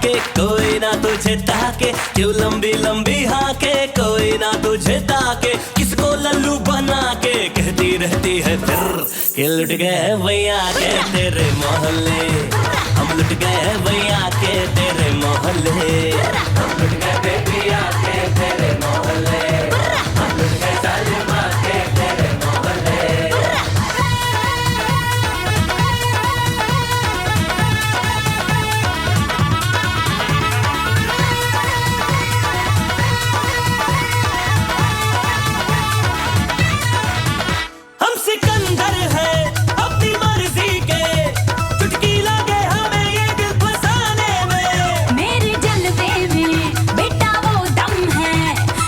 के कोई ना तुझे ताके, क्यों लंबी लंबी हाके कोई ना तुझे ताके, किसको लल्लू बना के कहती रहती है फिर कि लुट गए भैया के तेरे मोहल्ले, हम लुट गए भैया के तेरे मोहल्ले, हम लुट गए बेबिया के तेरे मोहल्ले, हम लुट गए सालिमा के तेरे मोहल्ले। सिकंदर है अपनी मर्जी के, चुटकी लगे हमें ये दिल फसाने में। मेरे जलवे में बेटा वो दम है,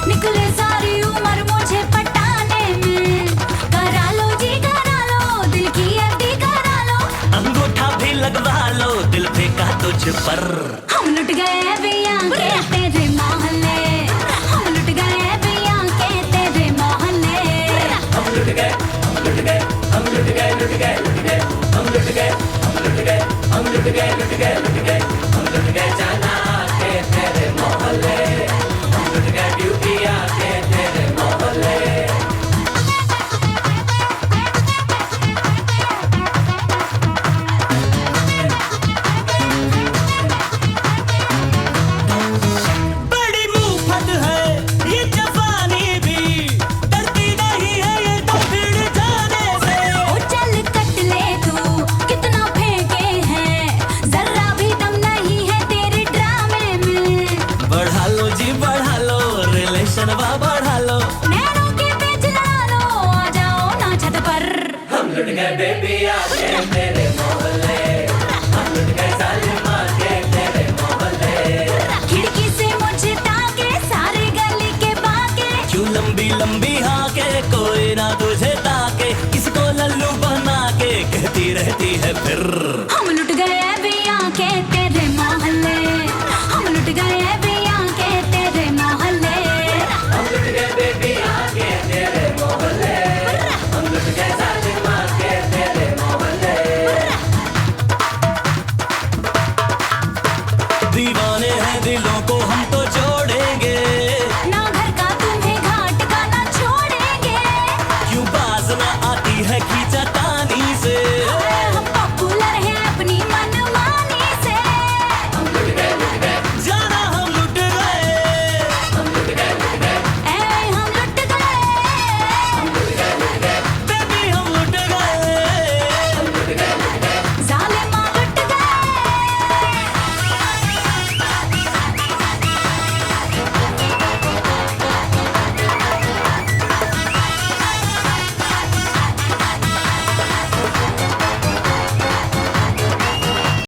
निकले सारी उम्र मुझे पटाने में। करा लो जी करा लो, दिल की एफडी करा लो, अंगूठा भी लगवा लो दिल फेंका तुझ पर। हम लुट गए भैया के तेरे मोहल्ले, हम लुट गए भैया के तेरे मोहल्ले, हम लुट गए, हम लुट गए, हम लुट गए, लुट गए, लुट गए, हम लुट गए, हम लुट गए, हम लुट गए, लुट गए, लुट गए, हम लुट गए जाना के तेरे मोहल्ले, हम लुट गए ब्यूटिया के तेरे मोहल्ले। बड़ी मुफ्त है ये जवानी भी, डरती नहीं है ये तो भिड़ जाने से। ओ चल कट ले तू कितना फेंके हैं, जरा भी दम नहीं है तेरे ड्रामे में। बढ़ा लो जी बढ़ा लो, रिलेशन वा बढ़ा लो, नैनों के पेच लड़ा लो, आ जाओ ना छत पर। हम लुट गए बेबिया के तेरे मोहल्ले, हम लुट गए सालिमा के तेरे मोहल्ले, खिड़की से मुझे ताके सारे गली के बाके, क्यों लंबी लंबी हाके कोई ना तुझे ताके, किसको लल्लू बना के कहती रहती है फिर हम लुट गए भैया के